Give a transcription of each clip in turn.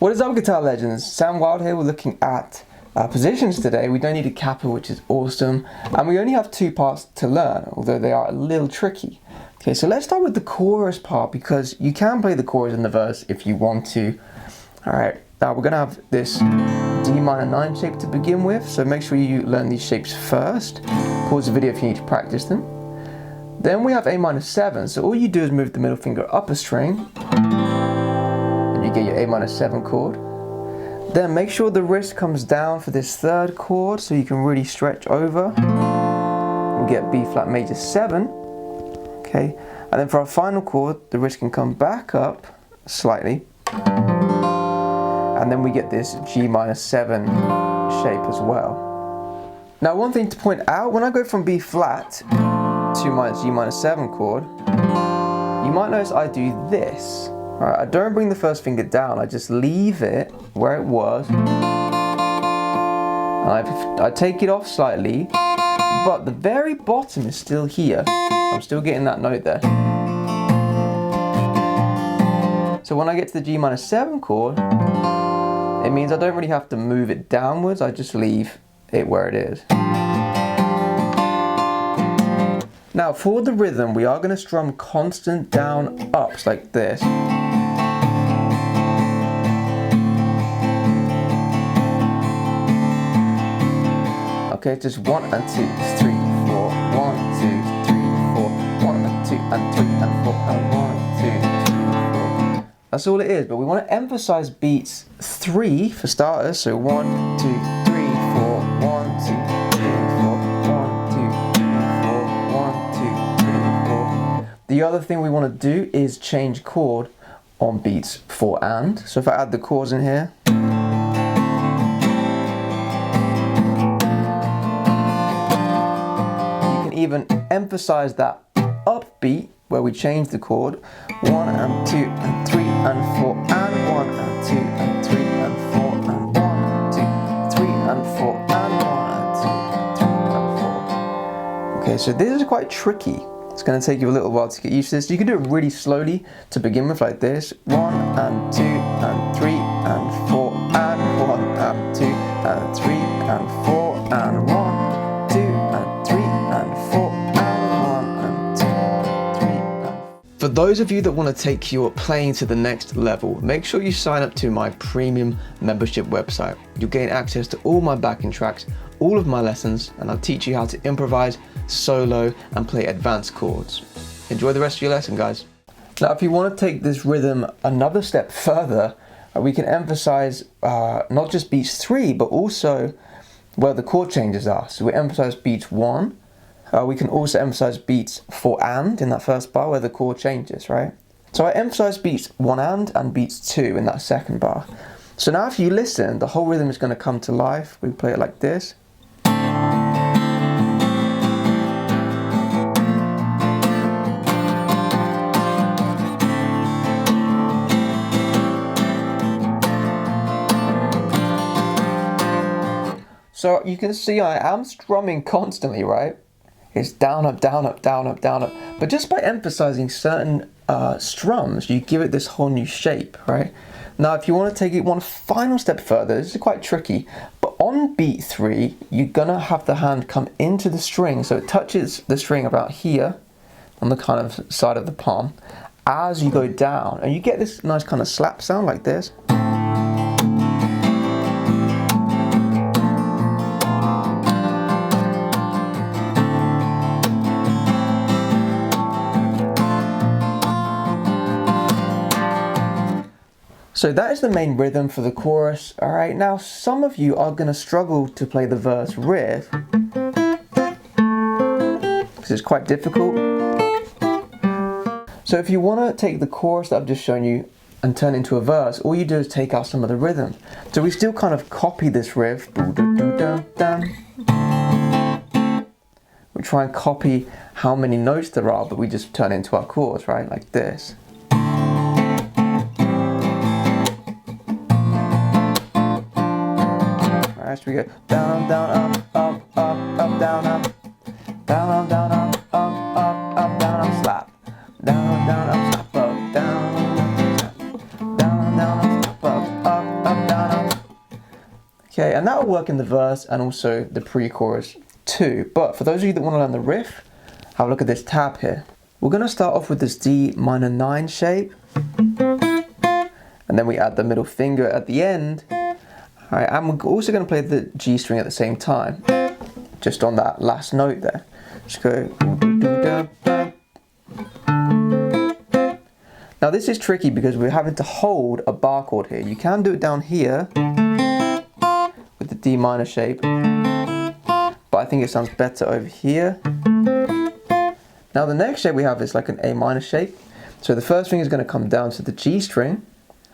What is up, guitar legends? Sam Wild here. We're looking at positions today. We don't need a capo, which is awesome, and we only have two parts to learn, although they are a little tricky. Okay, so let's start with the chorus part, because you can play the chorus in the verse if you want to. Alright, now we're going to have this D minor 9 shape to begin with, so make sure you learn these shapes first. Pause the video if you need to practice them. Then we have A minor 7, so all you do is move the middle finger up a string, and you get your A minor 7 chord. Then make sure the wrist comes down for this third chord, so you can really stretch over. We get B flat major 7. Okay, and then for our final chord, the wrist can come back up slightly, and then we get this G minor 7 shape as well. Now, one thing to point out, when I go from B flat to my G minor 7 chord, you might notice I do this. Alright, I don't bring the first finger down, I just leave it where it was, and I take it off slightly, but the very bottom is still here. I'm still getting that note there. So when I get to the G minor 7 chord, it means I don't really have to move it downwards, I just leave it where it is. Now for the rhythm, we are going to strum constant down ups like this. Okay, just 1 and 2, 3, 4, 1, 2, 3, 4, 1 and 2 and 3 and 4 and 1, 2, 3, 4. That's all it is, but we want to emphasize beats 3 for starters, so 1, 2, 3, 4, 1, 2, 3, 4, 1, 2, 3, 4, 1, 2, 3, 4. The other thing we want to do is change chord on beats 4 and. So if I add the chords in here, even emphasize that upbeat where we change the chord 1 and 2 and 3 and 4 and 1 and 2 and 3 and 4 and 1, 2, 3 and 4 and 1 and 2 and 3 and 4. Okay, so this is quite tricky. It's going to take you a little while to get used to this. You can do it really slowly to begin with, like this: 1 and 2 and 3 and 4 and 1 and 2 and 3 and 4 and 1. For those of you that want to take your playing to the next level, make sure you sign up to my premium membership website. You'll gain access to all my backing tracks, all of my lessons, and I'll teach you how to improvise, solo, and play advanced chords. Enjoy the rest of your lesson, guys. Now, if you want to take this rhythm another step further, we can emphasize not just beats 3, but also where the chord changes are. So we emphasize beats 1. We can also emphasize beats 4 and in that first bar where the chord changes, right? So I emphasize beats 1 and beats 2 in that second bar. So now if you listen, the whole rhythm is going to come to life. We play it like this. So you can see I am strumming constantly, right? It's down, up, down, up, down, up, down, up. But just by emphasizing certain strums, you give it this whole new shape, right? Now, if you want to take it one final step further, this is quite tricky, but on beat 3, you're gonna have the hand come into the string, so it touches the string about here, on the kind of side of the palm, as you go down, and you get this nice kind of slap sound like this. So that is the main rhythm for the chorus. Alright, now some of you are going to struggle to play the verse riff, because it's quite difficult. So if you want to take the chorus that I've just shown you and turn it into a verse, all you do is take out some of the rhythm. So we still kind of copy this riff. We try and copy how many notes there are, but we just turn it into our chords, right? Like this. So we go down, down, up, up, up, up, down, up, down, down, up, up, up, up, down, up, slap, down, down, up, slap, up, down, down, down, up, slap, up, And that'll work in the verse and also the pre-chorus too. But for those of you that want to learn the riff, have a look at this tab here. We're going to start off with this D minor 9 shape. And then we add the middle finger at the end. All right, and we're also going to play the G string at the same time, just on that last note there. Just go. Now this is tricky because we're having to hold a bar chord here. You can do it down here with the D minor shape, but I think it sounds better over here. Now the next shape we have is like an A minor shape. So the first thing is going to come down to the G string,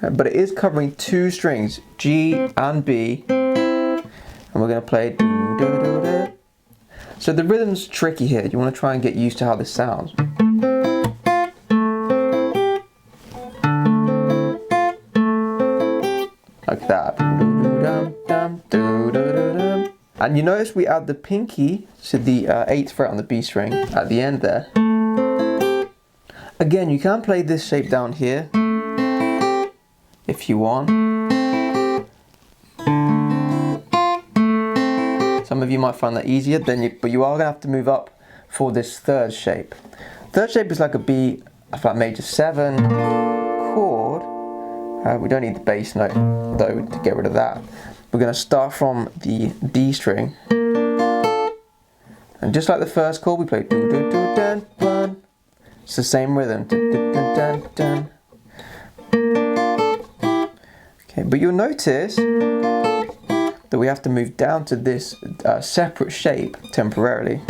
but it is covering two strings, G and B, and we're going to play. So the rhythm's tricky here. You want to try and get used to how this sounds. Like that. And you notice we add the pinky to the 8th fret on the B string at the end there. Again, you can play this shape down here if you want. Some of you might find that easier, but you are going to have to move up for this third shape. Third shape is like a B flat major 7 chord. We don't need the bass note though to get rid of that. We're going to start from the D string, and just like the first chord, we play do do do dun dun. It's the same rhythm. Dun, dun, dun, dun, dun. Okay, but you'll notice that we have to move down to this separate shape temporarily.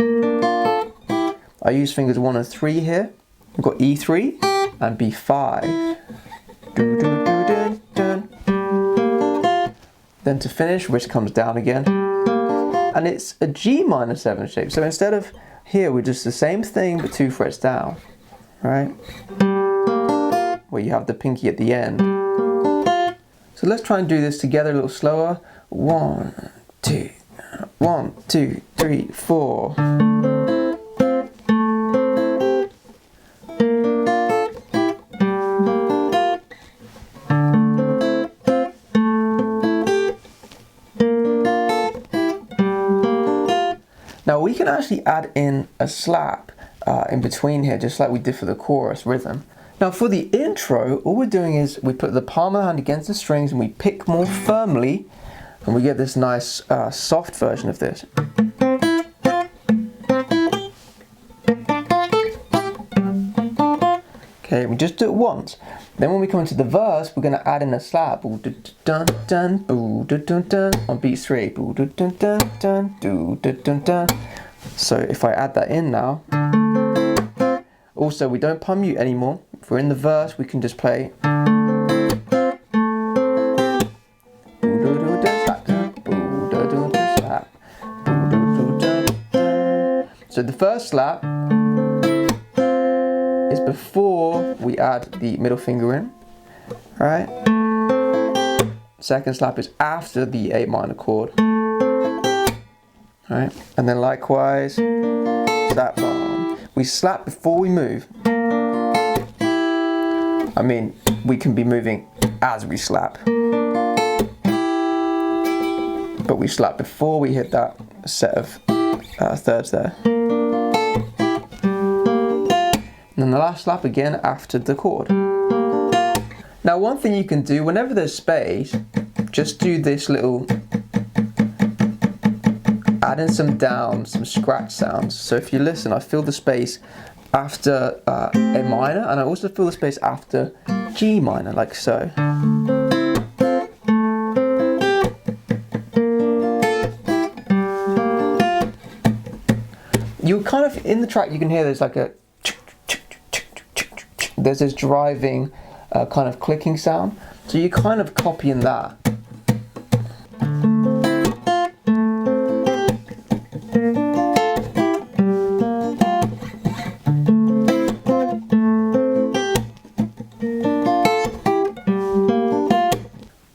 I use fingers 1 and 3 here. We've got E3 and B5. Do, do, do, dun, dun. Then to finish, wrist comes down again. And it's a G minor 7 shape. So instead of here, we're just the same thing but 2 frets down. Right? Where you have the pinky at the end. So let's try and do this together a little slower. 1, 2, 1, 2, 3, 4. Now we can actually add in a slap in between here, just like we did for the chorus rhythm. Now for the intro, all we're doing is we put the palm of the hand against the strings and we pick more firmly, and we get this nice soft version of this. Okay, we just do it once. Then when we come into the verse, we're going to add in a slap. On beat 3. So if I add that in now. Also, we don't palm mute anymore. If we're in the verse, we can just play. So the first slap is before we add the middle finger in, right? Second slap is after the A minor chord, right? And then likewise, slap on. We slap before we move. I mean, we can be moving as we slap, but we slap before we hit that set of thirds there. And then the last slap again after the chord. Now one thing you can do, whenever there's space, just do this little, add in some down, some scratch sounds. So if you listen, I feel the space after A minor, and I also feel the space after G minor, like so. You kind of, in the track you can hear there's like a, there's this driving kind of clicking sound, so you're kind of copying that.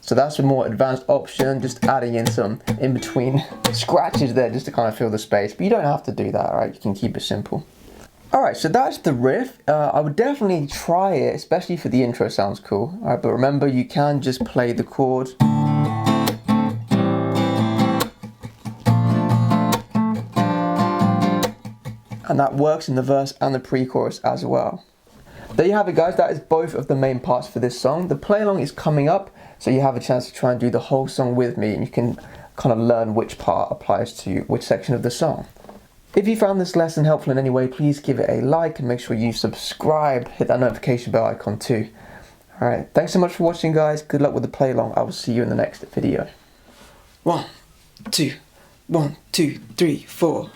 So that's a more advanced option, just adding in some in between scratches there just to kind of fill the space, but you don't have to do that, right? You can keep it simple. Alright, so that's the riff. I would definitely try it, especially for the intro, sounds cool. Alright, but remember you can just play the chord. and that works in the verse and the pre-chorus as well. There you have it, guys. That is both of the main parts for this song. The play along is coming up, so you have a chance to try and do the whole song with me, and you can kind of learn which part applies to which section of the song. If you found this lesson helpful in any way, please give it a like and make sure you subscribe. Hit that notification bell icon too. Alright, thanks so much for watching, guys. Good luck with the play along. I will see you in the next video. 1, 2, 1, 2, 3, 4.